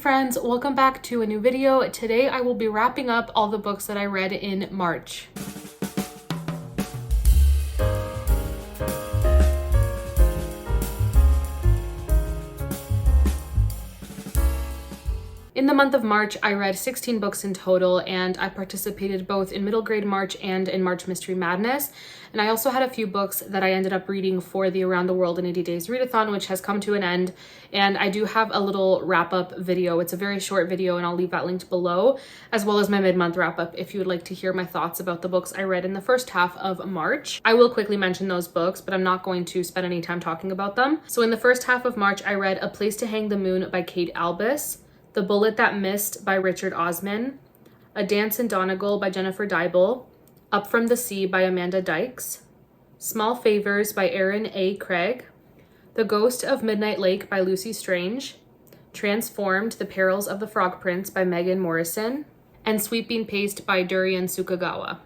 friends, welcome back to a new video. Today I will be wrapping up all the books that I read in March. In the month of March, I read 16 books in total, and I participated both in middle grade March and in March Mystery Madness. And I also had a few books that I ended up reading for the Around the World in 80 Days Readathon, which has come to an end. And I do have a little wrap-up video. It's a very short video, and I'll leave that linked below, as well as my mid-month wrap-up if you would like to hear my thoughts about the books I read in the first half of March. I will quickly mention those books, but I'm not going to spend any time talking about them. So in the first half of March, I read A Place to Hang the Moon by Kate Albus, The Bullet That Missed by Richard Osman, A Dance in Donegal by Jennifer Dybel, Up from the Sea by Amanda Dykes, Small Favors by Erin A. Craig, The Ghost of Midnight Lake by Lucy Strange, Transformed: The Perils of the Frog Prince by Megan Morrison, and Sweeping Paste by Durian Sukagawa.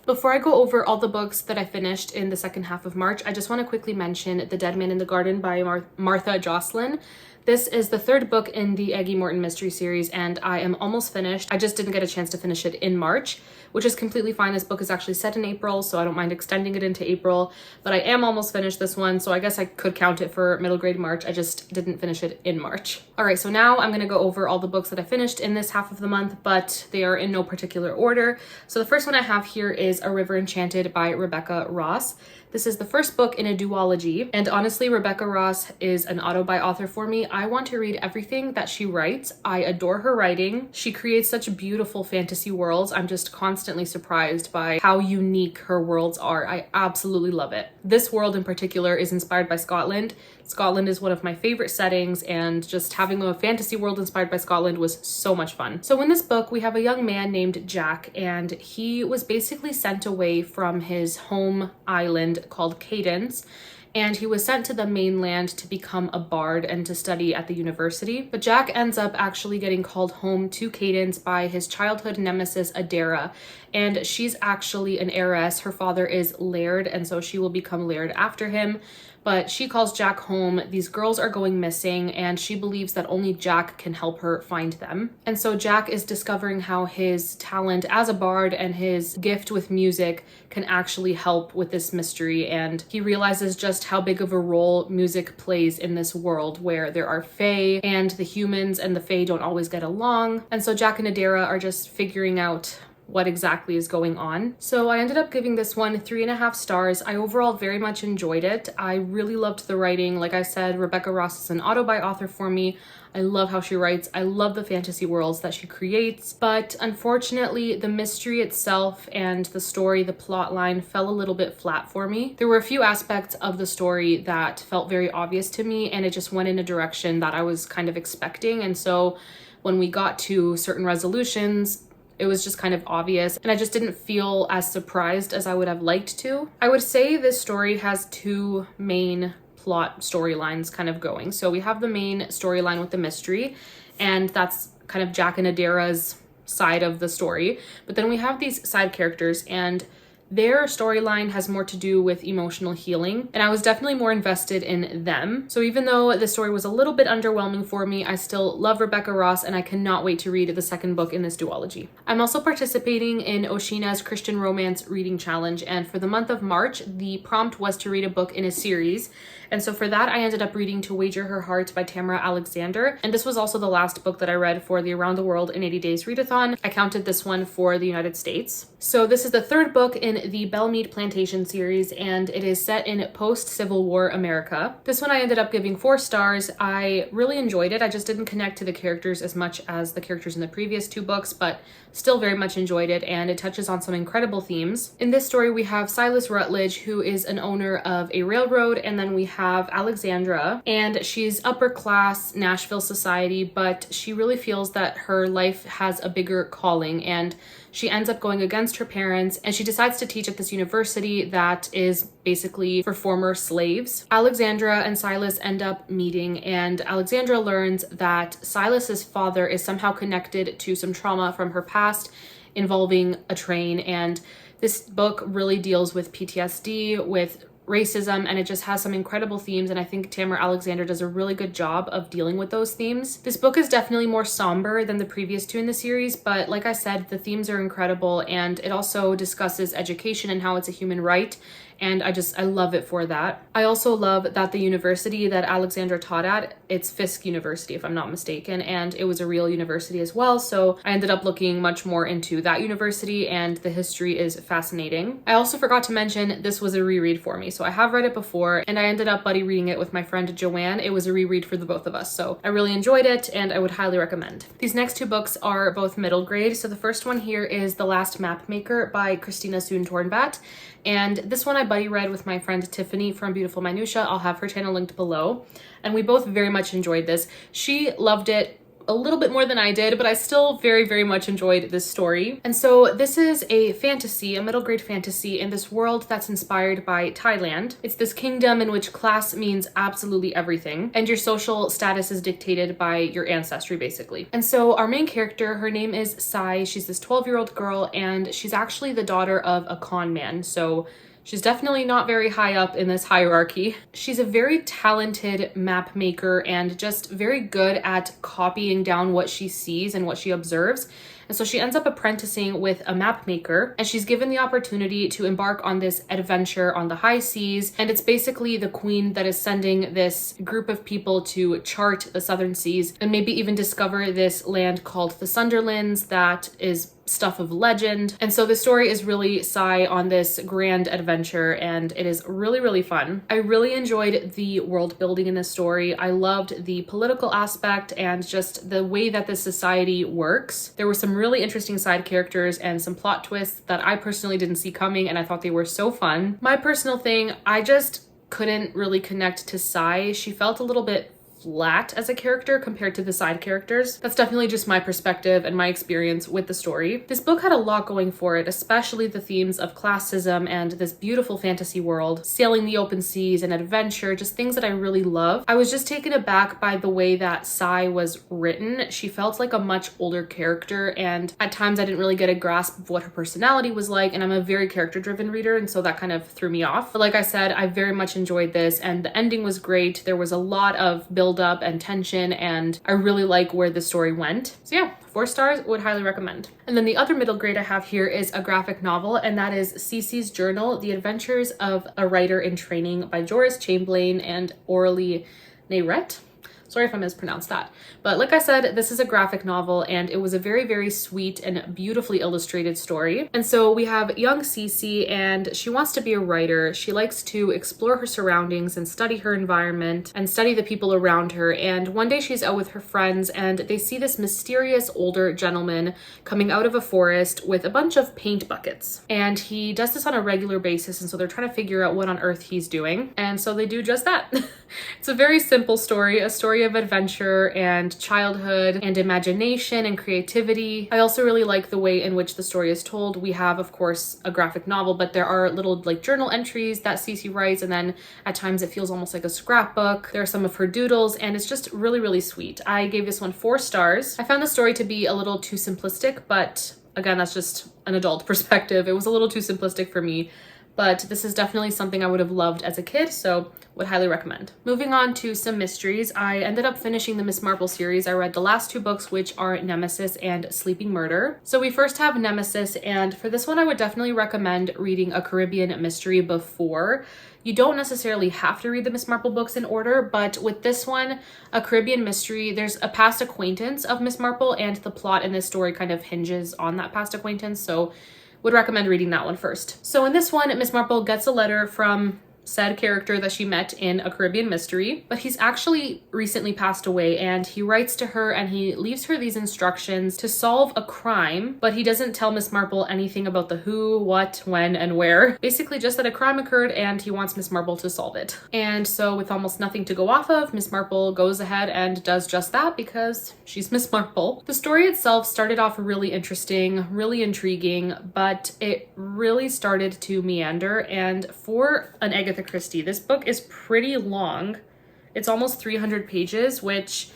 Before I go over all the books that I finished in the second half of March, I just want to quickly mention The Dead Man in the Garden by Martha Jocelyn. This is the third book in the Aggie Morton mystery series, and I am almost finished. I just didn't get a chance to finish it in March, which is completely fine. This book is actually set in April, so I don't mind extending it into April, but I am almost finished this one, so I guess I could count it for middle grade March. I just didn't finish it in March. All right, so now I'm gonna go over all the books that I finished in this half of the month, but they are in no particular order. So the first one I have here is A River Enchanted by Rebecca Ross. This is the first book in a duology, and honestly, Rebecca Ross is an auto-buy author for me. I want to read everything that she writes. I adore her writing. She creates such beautiful fantasy worlds. I'm just constantly surprised by how unique her worlds are. I absolutely love it. This world in particular is inspired by Scotland. Scotland is one of my favorite settings, and just having a fantasy world inspired by Scotland was so much fun. So in this book, we have a young man named Jack, and he was basically sent away from his home island called Cadence, and he was sent to the mainland to become a bard and to study at the university. But Jack ends up actually getting called home to Cadence by his childhood nemesis, Adara, and she's actually an heiress. Her father is Laird, and so she will become Laird after him. But she calls Jack home. These girls are going missing, and she believes that only Jack can help her find them. And so Jack is discovering how his talent as a bard and his gift with music can actually help with this mystery, and he realizes just how big of a role music plays in this world where there are fae, and the humans and the fae don't always get along. And so Jack and Adara are just figuring out what exactly is going on. So I ended up giving this one 3.5 stars. I overall very much enjoyed it. I really loved the writing. Like I said, Rebecca Ross is an auto-buy author for me. I love how she writes. I love the fantasy worlds that she creates, but unfortunately the mystery itself and the story, the plot line, fell a little bit flat for me. There were a few aspects of the story that felt very obvious to me, and it just went in a direction that I was kind of expecting. And so when we got to certain resolutions, it was just kind of obvious, and I just didn't feel as surprised as I would have liked to. I would say this story has two main plot storylines kind of going. So we have the main storyline with the mystery, and that's kind of Jack and Adara's side of the story. But then we have these side characters, and their storyline has more to do with emotional healing, and I was definitely more invested in them. So even though the story was a little bit underwhelming for me, I still love Rebecca Ross, and I cannot wait to read the second book in this duology. I'm also participating in Oshina's Christian Romance Reading Challenge, and for the month of March, the prompt was to read a book in a series. And so for that, I ended up reading To Wager Her Heart by Tamara Alexander. And this was also the last book that I read for the Around the World in 80 Days Readathon. I counted this one for the United States. So this is the third book in the Bellmead Plantation series, and it is set in post-Civil War America. This one I ended up giving 4 stars. I really enjoyed it. I just didn't connect to the characters as much as the characters in the previous 2 books, but still very much enjoyed it, and it touches on some incredible themes. In this story, we have Silas Rutledge, who is an owner of a railroad, and then we have Alexandra, and she's upper class Nashville society, but she really feels that her life has a bigger calling, and she ends up going against her parents, and she decides to teach at this university that is basically for former slaves. Alexandra and Silas end up meeting, and Alexandra learns that Silas's father is somehow connected to some trauma from her past involving a train, and this book really deals with PTSD, with racism, and it just has some incredible themes, and I think Tamara Alexander does a really good job of dealing with those themes. This book is definitely more somber than the previous two in the series, but like I said, the themes are incredible, and it also discusses education and how it's a human right, and I love it for that. I also love that the university that Alexandra taught at, it's Fisk University if I'm not mistaken, and it was a real university as well, so I ended up looking much more into that university, and the history is fascinating. I also forgot to mention this was a reread for me, so I have read it before, and I ended up buddy reading it with my friend Joanne. It was a reread for the both of us, so I really enjoyed it, and I would highly recommend. These next two books are both middle grade, so the first one here is The Last Mapmaker by Christina Soon-Tornbat, and this one I buddy read with my friend Tiffany from Beautiful Minutia. I'll have her channel linked below. And we both very much enjoyed this. She loved it a little bit more than I did, but I still very, very much enjoyed this story. And so this is a fantasy, a middle grade fantasy in this world that's inspired by Thailand. It's this kingdom in which class means absolutely everything, and your social status is dictated by your ancestry, basically. And so our main character, her name is CeCes. She's this 12-year-old girl, and she's actually the daughter of a con man. So she's definitely not very high up in this hierarchy. She's a very talented map maker and just very good at copying down what she sees and what she observes. And so she ends up apprenticing with a map maker, and she's given the opportunity to embark on this adventure on the high seas. And it's basically the queen that is sending this group of people to chart the southern seas and maybe even discover this land called the Sunderlands that is stuff of legend. And so the story is really Sai on this grand adventure, and it is really, really fun. I really enjoyed the world building in this story. I loved the political aspect and just the way that the society works. There were some really interesting side characters and some plot twists that I personally didn't see coming, and I thought they were so fun. My personal thing, I just couldn't really connect to Sai. She felt a little bit flat as a character compared to the side characters. That's definitely just my perspective and my experience with the story. This book had a lot going for it, especially the themes of classism and this beautiful fantasy world, sailing the open seas and adventure, just things that I really love. I was just taken aback by the way that Sai was written. She felt like a much older character, and at times I didn't really get a grasp of what her personality was like, and I'm a very character-driven reader, and so that kind of threw me off. But like I said, I very much enjoyed this, and the ending was great. There was a lot of build up and tension, and I really like where the story went. So yeah, 4 stars, would highly recommend. And then the other middle grade I have here is a graphic novel, and that is CeCes Journal, The Adventures of a Writer in Training by Joris Chamberlain and Aurélie Neyret. Sorry if I mispronounced that. But like I said, this is a graphic novel, and it was a very, very sweet and beautifully illustrated story. And so we have young CeCe, and she wants to be a writer. She likes to explore her surroundings and study her environment and study the people around her. And one day she's out with her friends, and they see this mysterious older gentleman coming out of a forest with a bunch of paint buckets. And he does this on a regular basis, and so they're trying to figure out what on earth he's doing. And so they do just that. It's a very simple story, a story of adventure and childhood and imagination and creativity. I also really like the way in which the story is told. We have, of course, a graphic novel, but there are little like journal entries that CeCe writes, and then at times it feels almost like a scrapbook. There are some of her doodles, and it's just really, really sweet. I gave this one 4 stars. I found the story to be a little too simplistic, but again, that's just an adult perspective. It was a little too simplistic for me, but this is definitely something I would have loved as a kid, so would highly recommend. Moving on to some mysteries, I ended up finishing the Miss Marple series. I read the last 2 books, which are Nemesis and Sleeping Murder. So we first have Nemesis, and for this one, I would definitely recommend reading a Caribbean mystery before. You don't necessarily have to read the Miss Marple books in order, but with this one, a Caribbean mystery, there's a past acquaintance of Miss Marple, and the plot in this story kind of hinges on that past acquaintance, so would recommend reading that one first. So in this one, Miss Marple gets a letter from said character that she met in a Caribbean mystery, but he's actually recently passed away, and he writes to her and he leaves her these instructions to solve a crime, but he doesn't tell Miss Marple anything about the who, what, when, and where. Basically just that a crime occurred and he wants Miss Marple to solve it. And so with almost nothing to go off of, Miss Marple goes ahead and does just that because she's Miss Marple. The story itself started off really interesting, really intriguing, but it really started to meander, and for an Agatha Christie, this book is pretty long. It's almost 300 pages, which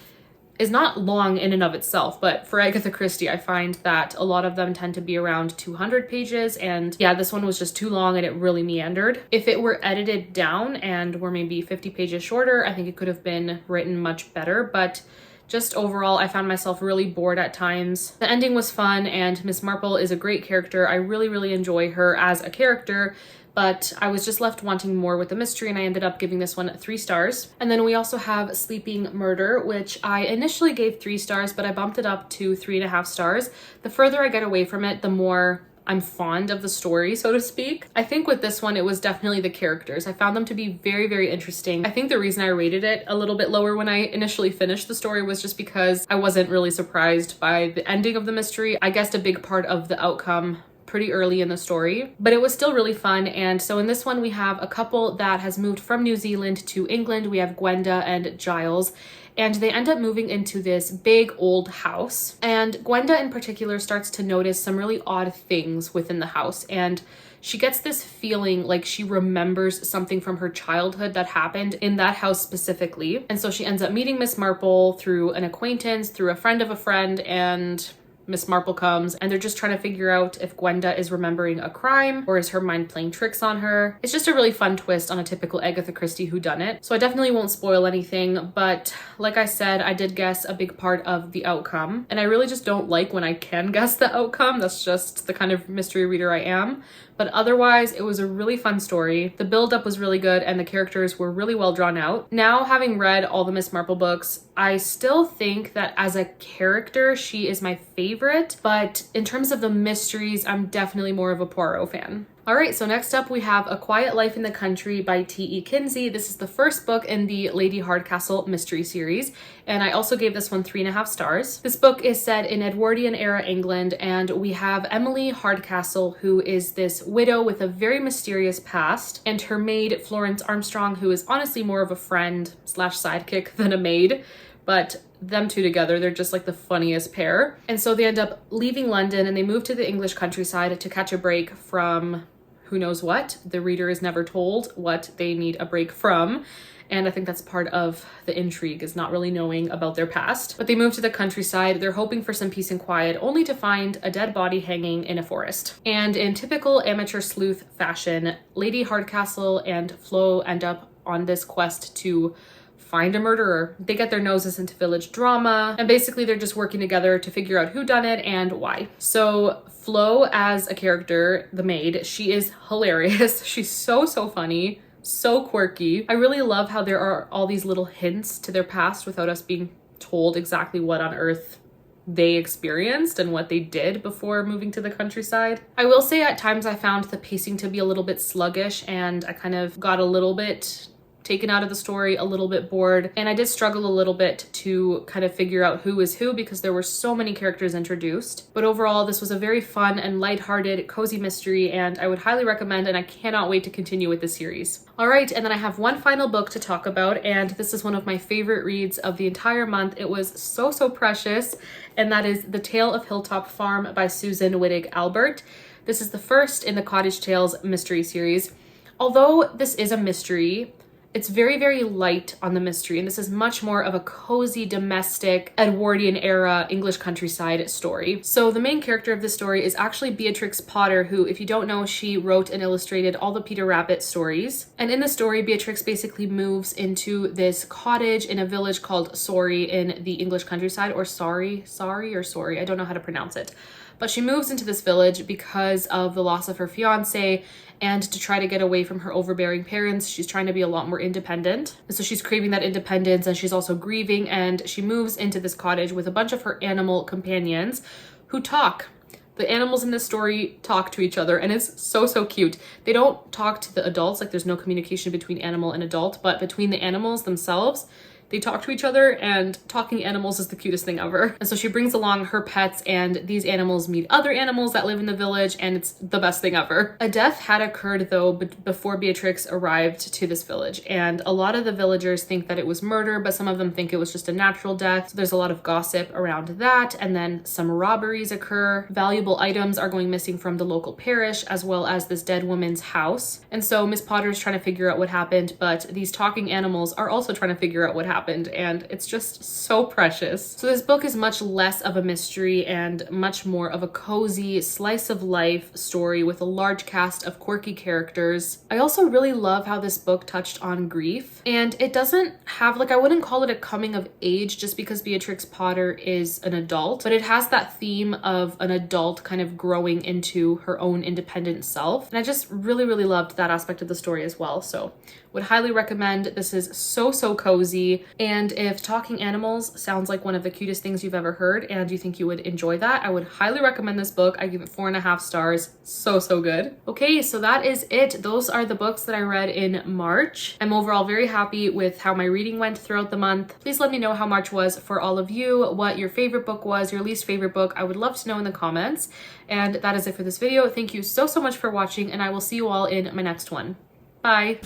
is not long in and of itself, but for Agatha Christie, I find that a lot of them tend to be around 200 pages, and yeah, this one was just too long and it really meandered. If it were edited down and were maybe 50 pages shorter, I think it could have been written much better, but just overall, I found myself really bored at times. The ending was fun, and Miss Marple is a great character. I really, really enjoy her as a character, but I was just left wanting more with the mystery, and I ended up giving this one 3 stars. And then we also have Sleeping Murder, which I initially gave 3 stars, but I bumped it up to 3.5 stars. The further I get away from it, the more I'm fond of the story, so to speak. I think with this one, it was definitely the characters. I found them to be very, very interesting. I think the reason I rated it a little bit lower when I initially finished the story was just because I wasn't really surprised by the ending of the mystery. I guessed a big part of the outcome pretty early in the story, but it was still really fun. And so in this one, we have a couple that has moved from New Zealand to England. We have Gwenda and Giles, and they end up moving into this big old house. And Gwenda in particular starts to notice some really odd things within the house, and she gets this feeling like she remembers something from her childhood that happened in that house specifically. And so she ends up meeting Miss Marple through an acquaintance, through a friend of a friend, and Miss Marple comes, and they're just trying to figure out if Gwenda is remembering a crime or is her mind playing tricks on her. It's just a really fun twist on a typical Agatha Christie whodunit. So I definitely won't spoil anything, but like I said, I did guess a big part of the outcome, and I really just don't like when I can guess the outcome. That's just the kind of mystery reader I am. But otherwise, it was a really fun story. The build-up was really good, and the characters were really well drawn out. Now, having read all the Miss Marple books, I still think that as a character, she is my favorite. But in terms of the mysteries, I'm definitely more of a Poirot fan. All right, so next up we have A Quiet Life in the Country by T.E. Kinsey. This is the first book in the Lady Hardcastle mystery series, and I also gave this one 3.5 stars. This book is set in Edwardian era England, and we have Emily Hardcastle, who is this widow with a very mysterious past, and her maid Florence Armstrong, who is honestly more of a friend slash sidekick than a maid. But them two together, they're just like the funniest pair. And so they end up leaving London and they move to the English countryside to catch a break from who knows what. The reader is never told what they need a break from. And I think that's part of the intrigue, is not really knowing about their past. But they move to the countryside. They're hoping for some peace and quiet, only to find a dead body hanging in a forest. And in typical amateur sleuth fashion, Lady Hardcastle and Flo end up on this quest to find a murderer. They get their noses into village drama, and basically they're just working together to figure out who done it and why. So Flo as a character, the maid, she is hilarious. She's so funny, so quirky. I really love how there are all these little hints to their past without us being told exactly what on earth they experienced and what they did before moving to the countryside. I will say at times I found the pacing to be a little bit sluggish, and I kind of got a little bit taken out of the story, a little bit bored, and I did struggle a little bit to kind of figure out who is who because there were so many characters introduced. But overall, this was a very fun and lighthearted, cozy mystery, and I would highly recommend, and I cannot wait to continue with the series. All right, and then I have one final book to talk about, and this is one of my favorite reads of the entire month. It was so precious, and that is The Tale of Hilltop Farm by Susan Wittig Albert. This is the first in the Cottage Tales mystery series. Although this is a mystery, it's very light on the mystery, and this is much more of a cozy, domestic, Edwardian era English countryside story. So the main character of this story is actually Beatrix Potter, who, if you don't know, she wrote and illustrated all the Peter Rabbit stories. And in the story, Beatrix basically moves into this cottage in a village called Sorry in the English countryside, or Sorry, I don't know how to pronounce it. But she moves into this village because of the loss of her fiance, and to try to get away from her overbearing parents. She's trying to be a lot more independent. And so she's craving that independence, and she's also grieving, and she moves into this cottage with a bunch of her animal companions who talk. The animals in this story talk to each other, and it's so cute. They don't talk to the adults, like there's no communication between animal and adult, but between the animals themselves, they talk to each other, and talking animals is the cutest thing ever. And so she brings along her pets, and these animals meet other animals that live in the village, and it's the best thing ever. A death had occurred though before Beatrix arrived to this village, and a lot of the villagers think that it was murder, but some of them think it was just a natural death. So there's a lot of gossip around that, and then some robberies occur. Valuable items are going missing from the local parish, as well as this dead woman's house. And so Miss Potter's trying to figure out what happened, but these talking animals are also trying to figure out what happened. happened, and it's just so precious. So this book is much less of a mystery and much more of a cozy slice of life story with a large cast of quirky characters. I also really love how this book touched on grief, and it doesn't have, like, I wouldn't call it a coming of age just because Beatrix Potter is an adult, but it has that theme of an adult kind of growing into her own independent self. And I just really, really loved that aspect of the story as well. So would highly recommend. This is so cozy. And if talking animals sounds like one of the cutest things you've ever heard and you think you would enjoy that, I would highly recommend this book. I give it 4.5 stars. So good. Okay, so that is it. Those are the books that I read in March. I'm overall very happy with how my reading went throughout the month. Please let me know how March was for all of you, what your favorite book was, your least favorite book. I would love to know in the comments. And that is it for this video. Thank you so much for watching, and I will see you all in my next one. Bye.